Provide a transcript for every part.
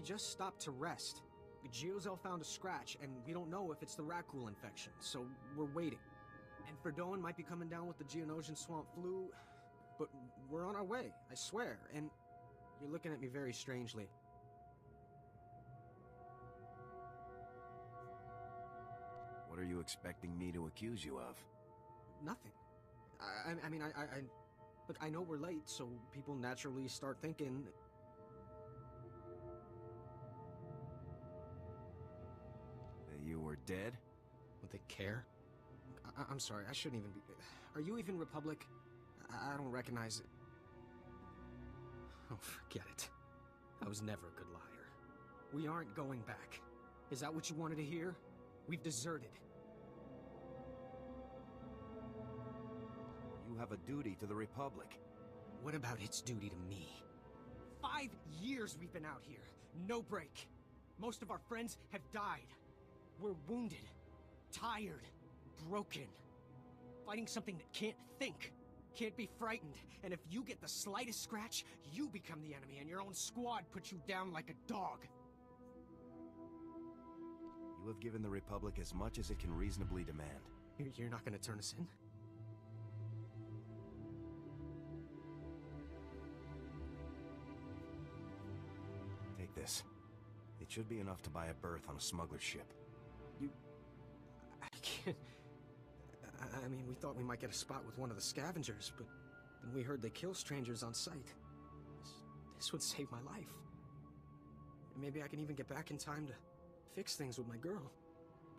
just stopped to rest. Geozel found a scratch, and we don't know if it's the Rakghoul infection, so we're waiting. And Verdoen might be coming down with the Geonosian swamp flu, but we're on our way, I swear, and you're looking at me very strangely. What are you expecting me to accuse you of? Nothing. I mean, Look, I know we're late, so people naturally start thinking... That you were dead? Would they care? I'm sorry, I shouldn't even be... Are you even Republic? I don't recognize it. Oh, forget it. I was never a good liar. We aren't going back. Is that what you wanted to hear? We've deserted. You have a duty to the Republic. What about its duty to me? 5 years we've been out here. No break. Most of our friends have died. We're wounded, tired, broken. Fighting something that can't think, can't be frightened. And if you get the slightest scratch, you become the enemy and your own squad puts you down like a dog. You have given the Republic as much as it can reasonably demand. You're not gonna turn us in? Take this. It should be enough to buy a berth on a smuggler's ship. I can't... I mean, we thought we might get a spot with one of the scavengers, but then we heard they kill strangers on sight. This would save my life. And maybe I can even get back in time to fix things with my girl.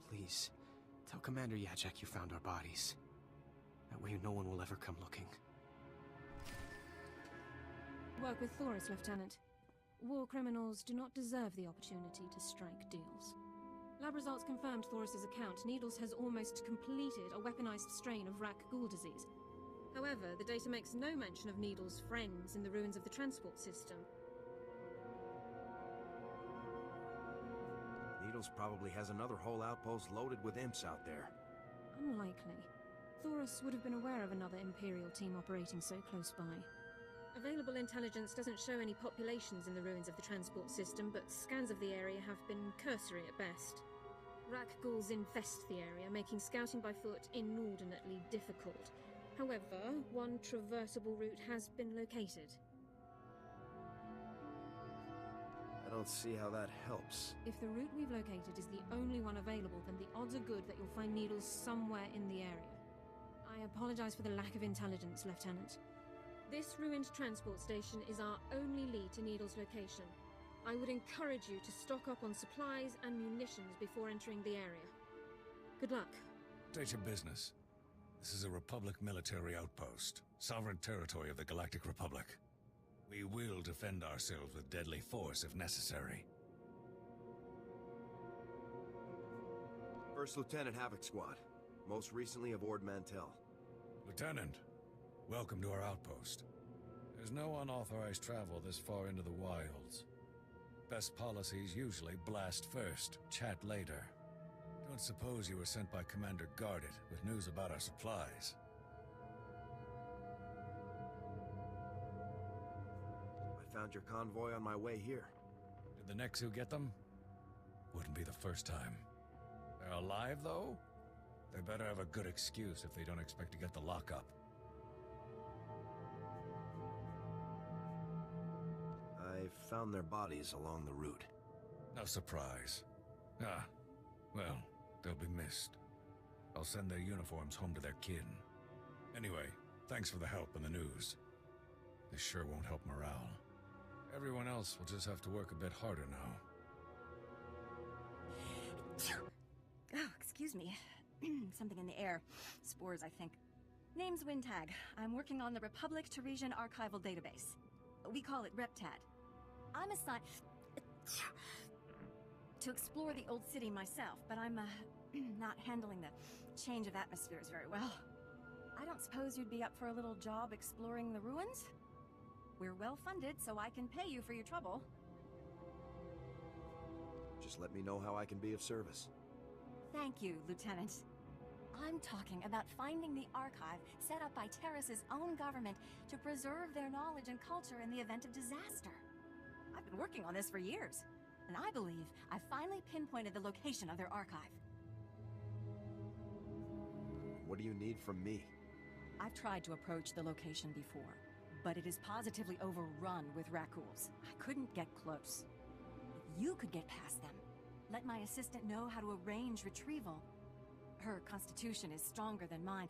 Please, tell Commander Yajek you found our bodies. That way no one will ever come looking. Work with Thoris, Lieutenant. War criminals do not deserve the opportunity to strike deals. Lab results confirmed Thoris's account. Needles has almost completed a weaponized strain of Rakghoul disease. However, the data makes no mention of Needles' friends in the ruins of the transport system. Needles probably has another whole outpost loaded with imps out there. Unlikely. Thoris would have been aware of another Imperial team operating so close by. Available intelligence doesn't show any populations in the ruins of the transport system, but scans of the area have been cursory at best. Rakghouls infest the area, making scouting by foot inordinately difficult. However, one traversable route has been located. I don't see how that helps. If the route we've located is the only one available, then the odds are good that you'll find Needles somewhere in the area. I apologize for the lack of intelligence, Lieutenant. This ruined transport station is our only lead to Needles' location. I would encourage you to stock up on supplies and munitions before entering the area. Good luck. State your business. This is a Republic military outpost, sovereign territory of the Galactic Republic. We will defend ourselves with deadly force if necessary. First Lieutenant Havoc Squad. Most recently aboard Mantell. Lieutenant, welcome to our outpost. There's no unauthorized travel this far into the wilds. Best policies usually blast first, chat later. Don't suppose you were sent by Commander Guarded with news about our supplies. I found your convoy on my way here. Did the Nexu get them? Wouldn't be the first time. They're alive, though? They better have a good excuse if they don't expect to get the lockup. I found their bodies along the route. No surprise. Ah, well, they'll be missed. I'll send their uniforms home to their kin. Anyway, thanks for the help and the news. This sure won't help morale. Everyone else will just have to work a bit harder now. Oh, excuse me. Something in the air. Spores, I think. Name's Wintag. I'm working on the Republic Teresian Archival Database. We call it RepTad. I'm assigned to explore the old city myself, but I'm not handling the change of atmospheres very well. I don't suppose you'd be up for a little job exploring the ruins? We're well funded, so I can pay you for your trouble. Just let me know how I can be of service. Thank you, Lieutenant. I'm talking about finding the archive set up by Terrace's own government to preserve their knowledge and culture in the event of disaster. I've been working on this for years. And I believe I finally pinpointed the location of their archive. What do you need from me? I've tried to approach the location before, but it is positively overrun with raccoons. I couldn't get close. If you could get past them, let my assistant know how to arrange retrieval. Her constitution is stronger than mine.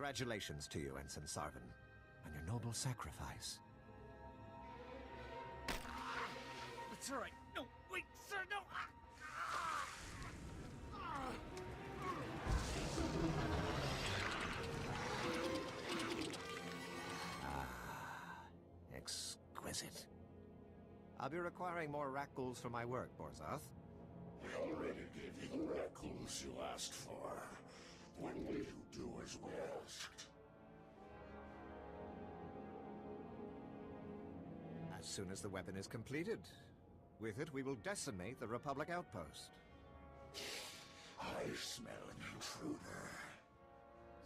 Congratulations to you, Ensign Sarvin, on your noble sacrifice. It's all right. No, wait, sir, no! Exquisite. I'll be requiring more rack-ghouls for my work, Borzoth. I already gave you the raccoons you asked for. When will you do as we asked? As soon as the weapon is completed. With it, we will decimate the Republic outpost. I smell an intruder.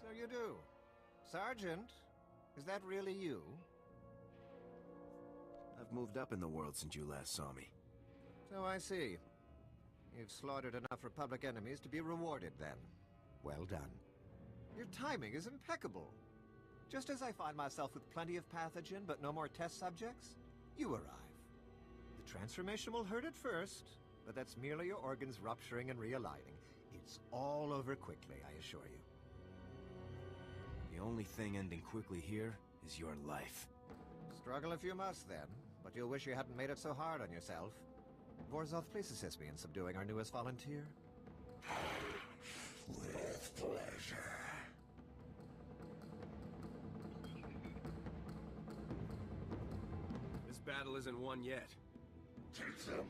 So you do. Sergeant, is that really you? I've moved up in the world since you last saw me. So I see. You've slaughtered enough Republic enemies to be rewarded, then. Well done. Your timing is impeccable. Just as I find myself with plenty of pathogen but no more test subjects, you arrive. The transformation will hurt at first, but that's merely your organs rupturing and realigning. It's all over quickly, I assure you. The only thing ending quickly here is your life. Struggle if you must, then, but you'll wish you hadn't made it so hard on yourself. Borzoth, please assist me in subduing our newest volunteer. With pleasure. This battle isn't won yet. Take them.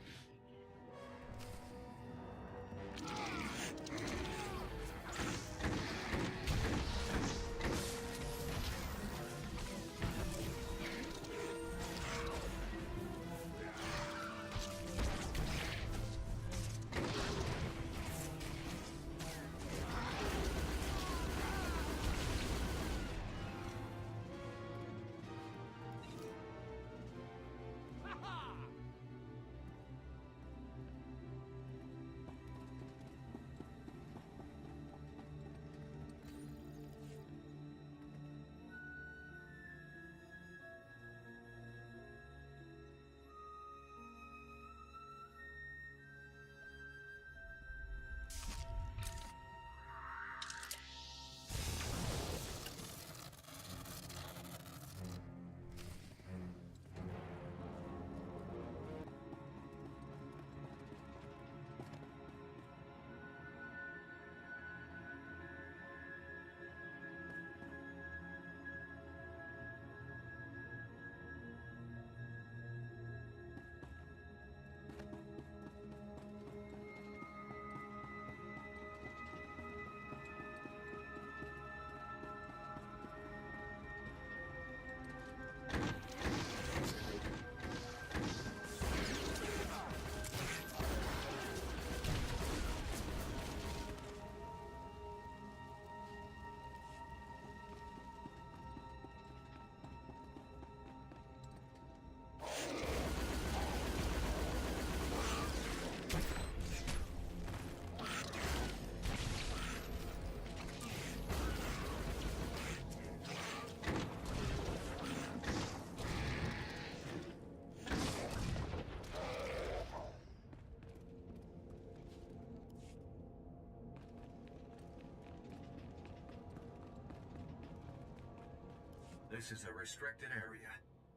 This is a restricted area.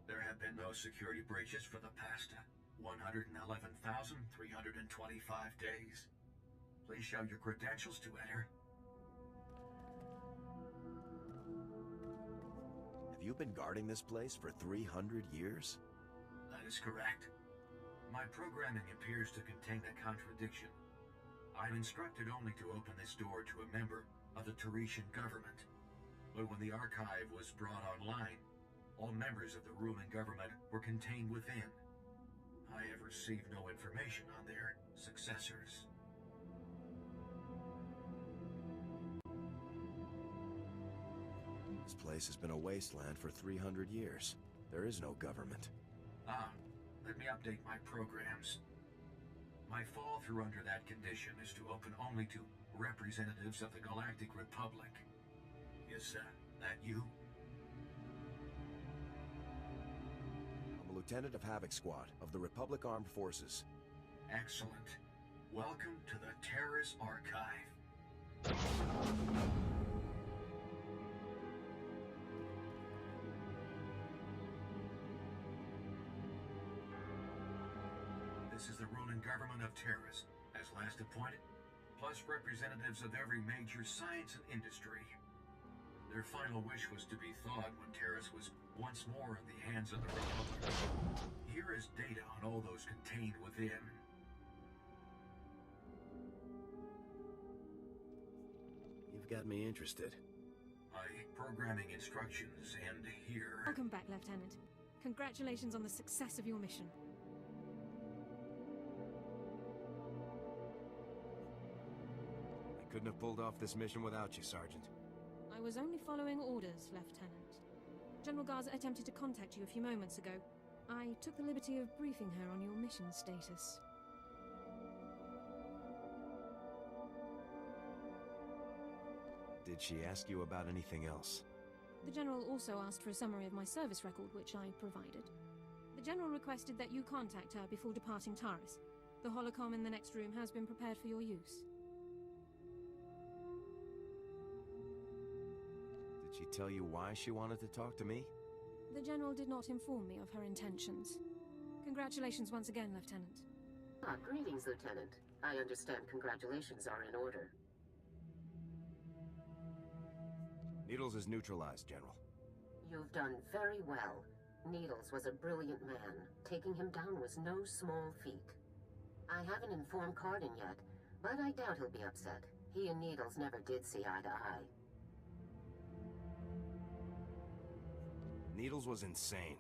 There have been no security breaches for the past 111,325 days. Please show your credentials to enter. Have you been guarding this place for 300 years? That is correct. My programming appears to contain a contradiction. I'm instructed only to open this door to a member of the Taretian government. But when the archive was brought online, all members of the ruling government were contained within. I have received no information on their successors. This place has been a wasteland for 300 years. There is no government. Let me update my programs. My fall through under that condition is to open only to representatives of the Galactic Republic. Is that you? I'm a lieutenant of Havoc Squad of the Republic Armed Forces. Excellent. Welcome to the Terrace Archive. Thomas is the ruling government of Terrace, as last appointed, plus representatives of every major science and industry. Their final wish was to be thawed when Terrace was once more in the hands of the Republic. Here is data on all those contained within. You've got me interested. My programming instructions end here. Welcome back, Lieutenant. Congratulations on the success of your mission. I couldn't have pulled off this mission without you, Sergeant. I was only following orders, Lieutenant. General Garza attempted to contact you a few moments ago. I took the liberty of briefing her on your mission status. Did she ask you about anything else? The General also asked for a summary of my service record, which I provided. The General requested that you contact her before departing Taris. The holocom in the next room has been prepared for your use. Did she tell you why she wanted to talk to me? The General did not inform me of her intentions. Congratulations once again, Lieutenant. Greetings, Lieutenant. I understand congratulations are in order. Needles is neutralized, General. You've done very well. Needles was a brilliant man. Taking him down was no small feat. I haven't informed Cardin yet, but I doubt he'll be upset. He and Needles never did see eye to eye. Needles was insane.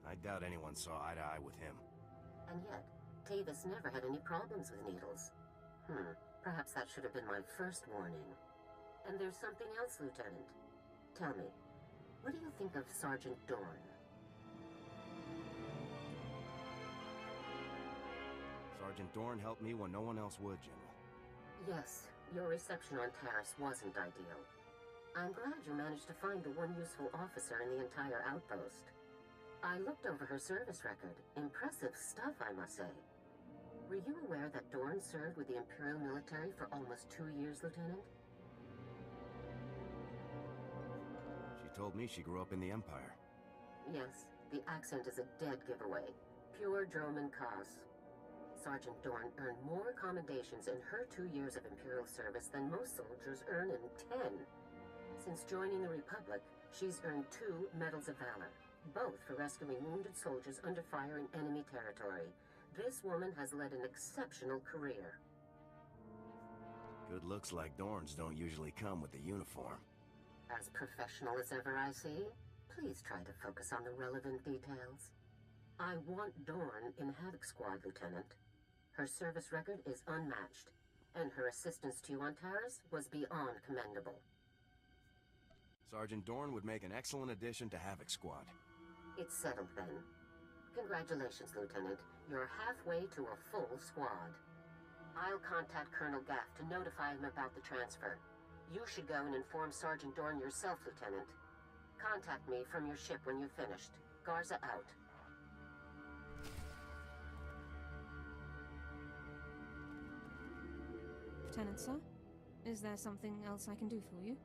I doubt anyone saw eye to eye with him. And yet, Tavis never had any problems with Needles. Perhaps that should have been my first warning. And there's something else, Lieutenant. Tell me, what do you think of Sergeant Dorn? Sergeant Dorn helped me when no one else would, General. Yes, your reception on Taris wasn't ideal. I'm glad you managed to find the one useful officer in the entire outpost. I looked over her service record. Impressive stuff, I must say. Were you aware that Dorn served with the Imperial military for almost 2 years, Lieutenant? She told me she grew up in the Empire. Yes, the accent is a dead giveaway. Pure Droman Kaz. Sergeant Dorn earned more commendations in her 2 years of Imperial service than most soldiers earn in 10. Since joining the Republic, she's earned 2 Medals of Valor, both for rescuing wounded soldiers under fire in enemy territory. This woman has led an exceptional career. Good looks like Dorns don't usually come with the uniform. As professional as ever, I see. Please try to focus on the relevant details. I want Dorn in Havoc Squad, Lieutenant. Her service record is unmatched, and her assistance to you on Taris was beyond commendable. Sergeant Dorn would make an excellent addition to Havoc Squad. It's settled then. Congratulations, Lieutenant. You're halfway to a full squad. I'll contact Colonel Gaff to notify him about the transfer. You should go and inform Sergeant Dorn yourself, Lieutenant. Contact me from your ship when you've finished. Garza out. Lieutenant, sir? Is there something else I can do for you?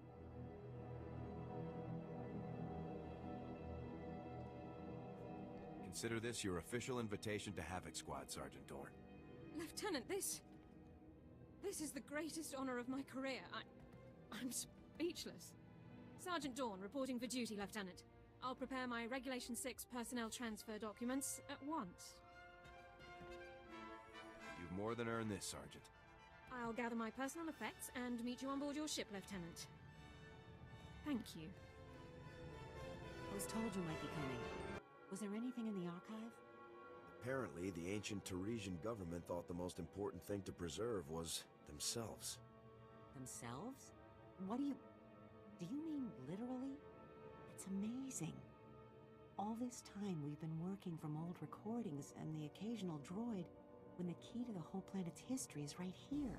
Consider this your official invitation to Havoc Squad, Sergeant Dorn. Lieutenant, this is the greatest honor of my career. I'm speechless. Sergeant Dorn, reporting for duty, Lieutenant. I'll prepare my Regulation 6 personnel transfer documents at once. You've more than earned this, Sergeant. I'll gather my personal effects and meet you on board your ship, Lieutenant. Thank you. I was told you might be coming. Was there anything in the archive? Apparently, the ancient Teresian government thought the most important thing to preserve was themselves. Themselves? What do you mean literally? It's amazing. All this time we've been working from old recordings and the occasional droid, when the key to the whole planet's history is right here.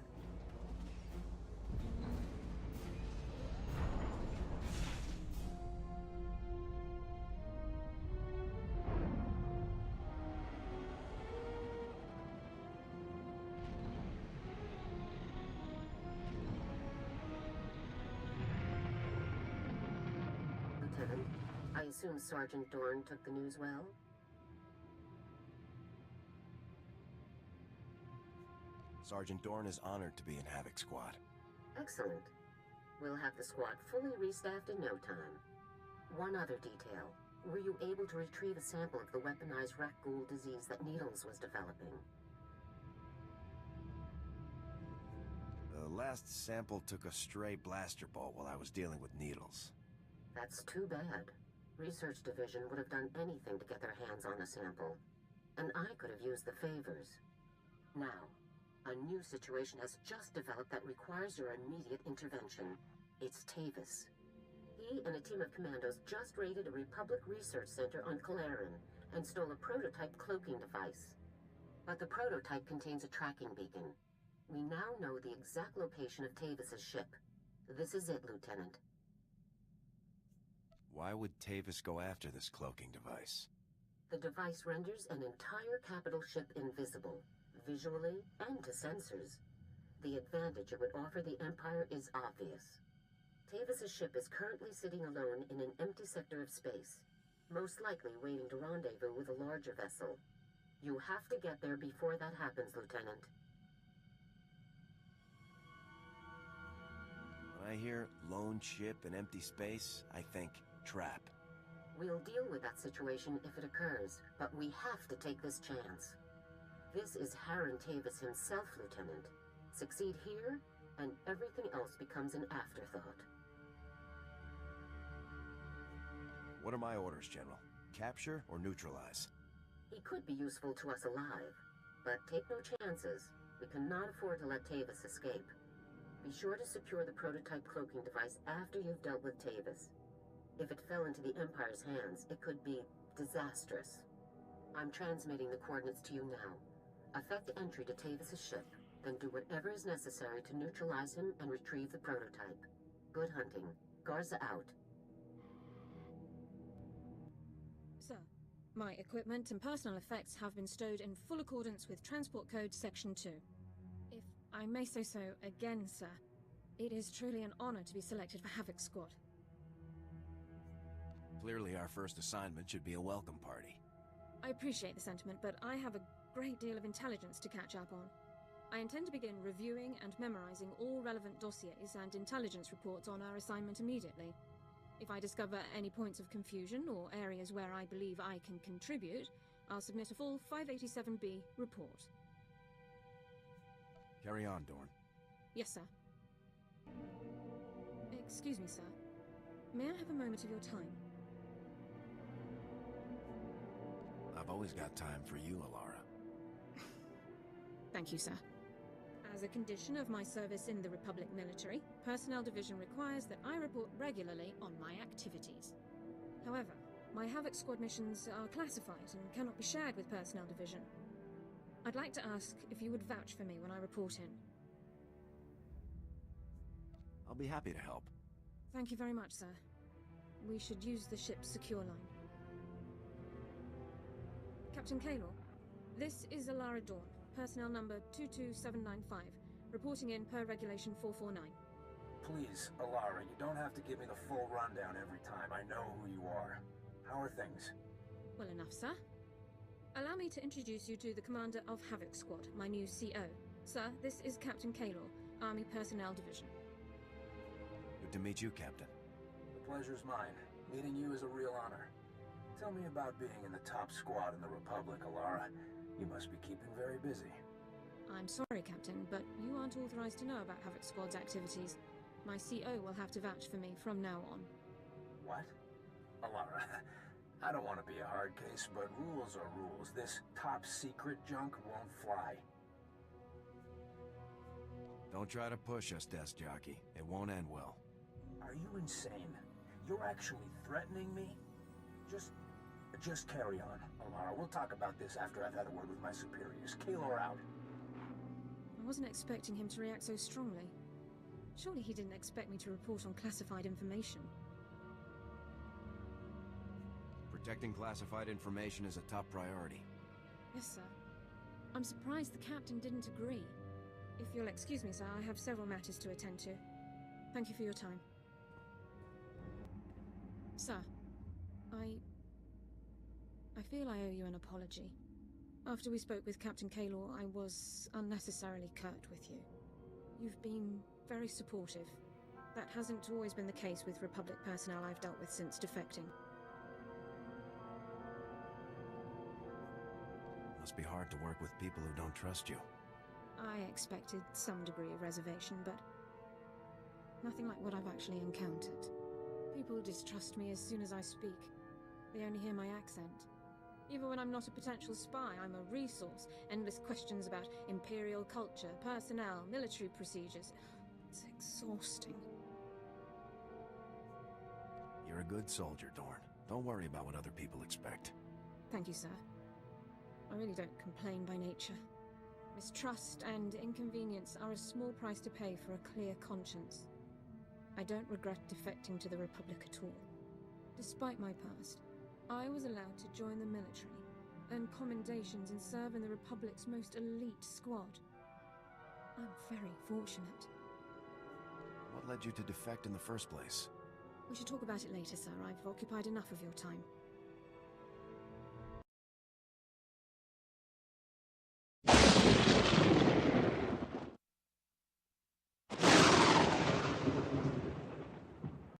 Lieutenant, I assume Sergeant Dorn took the news well? Sergeant Dorn is honored to be in Havoc Squad. Excellent. We'll have the squad fully restaffed in no time. One other detail. Were you able to retrieve a sample of the weaponized rat ghoul disease that Needles was developing? The last sample took a stray blaster bolt while I was dealing with Needles. That's too bad. Research Division would have done anything to get their hands on a sample. And I could have used the favors. Now, a new situation has just developed that requires your immediate intervention. It's Tavis. He and a team of commandos just raided a Republic research center on Kalaran and stole a prototype cloaking device. But the prototype contains a tracking beacon. We now know the exact location of Tavis's ship. This is it, Lieutenant. Why would Tavis go after this cloaking device? The device renders an entire capital ship invisible, visually and to sensors. The advantage it would offer the Empire is obvious. Tavis's ship is currently sitting alone in an empty sector of space, most likely waiting to rendezvous with a larger vessel. You have to get there before that happens, Lieutenant. When I hear lone ship and empty space, I think trap. We'll deal with that situation if it occurs, but we have to take this chance. This is Harren Tavis himself, Lieutenant. Succeed here, and everything else becomes an afterthought. What are my orders, General? Capture or neutralize? He could be useful to us alive, but take no chances. We cannot afford to let Tavis escape. Be sure to secure the prototype cloaking device after you've dealt with Tavis. If it fell into the Empire's hands, it could be disastrous. I'm transmitting the coordinates to you now. Effect entry to Tavis's ship, then do whatever is necessary to neutralize him and retrieve the prototype. Good hunting. Garza out. Sir, my equipment and personal effects have been stowed in full accordance with Transport Code Section 2. If I may say so again, sir, it is truly an honor to be selected for Havoc Squad. Clearly our first assignment should be a welcome party. I appreciate the sentiment, but I have a great deal of intelligence to catch up on. I intend to begin reviewing and memorizing all relevant dossiers and intelligence reports on our assignment immediately. If I discover any points of confusion or areas where I believe I can contribute, I'll submit a full 587B report. Carry on, Dorn. Yes, sir. Excuse me, sir. May I have a moment of your time? I've always got time for you, Alara. Thank you, sir. As a condition of my service in the Republic military, Personnel Division requires that I report regularly on my activities. However, my Havoc Squad missions are classified and cannot be shared with Personnel Division. I'd like to ask if you would vouch for me when I report in. I'll be happy to help. Thank you very much, sir. We should use the ship's secure line. Captain Kalor, this is Alara Dawn, personnel number 22795, reporting in per Regulation 449. Please, Alara, you don't have to give me the full rundown every time. I know who you are. How are things? Well enough, sir. Allow me to introduce you to the commander of Havoc Squad, my new CO. Sir, this is Captain Kalor, Army Personnel Division. Good to meet you, Captain. The pleasure's mine. Meeting you is a real honor. Tell me about being in the top squad in the Republic, Alara. You must be keeping very busy. I'm sorry, Captain, but you aren't authorized to know about Havoc Squad's activities. My CO will have to vouch for me from now on. What? Alara, I don't want to be a hard case, but rules are rules. This top secret junk won't fly. Don't try to push us, desk jockey. It won't end well. Are you insane? You're actually threatening me? Just carry on, Alara. We'll talk about this after I've had a word with my superiors. Kalor out. I wasn't expecting him to react so strongly. Surely he didn't expect me to report on classified information. Protecting classified information is a top priority. Yes, sir. I'm surprised the captain didn't agree. If you'll excuse me, sir, I have several matters to attend to. Thank you for your time. Sir, I feel I owe you an apology. After we spoke with Captain Kaylor, I was unnecessarily curt with you. You've been very supportive. That hasn't always been the case with Republic personnel I've dealt with since defecting. Must be hard to work with people who don't trust you. I expected some degree of reservation, but nothing like what I've actually encountered. People distrust me as soon as I speak. They only hear my accent. Even when I'm not a potential spy, I'm a resource. Endless questions about Imperial culture, personnel, military procedures. It's exhausting. You're a good soldier, Dorn. Don't worry about what other people expect. Thank you, sir. I really don't complain by nature. Mistrust and inconvenience are a small price to pay for a clear conscience. I don't regret defecting to the Republic at all. Despite my past, I was allowed to join the military, earn commendations and serve in the Republic's most elite squad. I'm very fortunate. What led you to defect in the first place? We should talk about it later, sir. I've occupied enough of your time.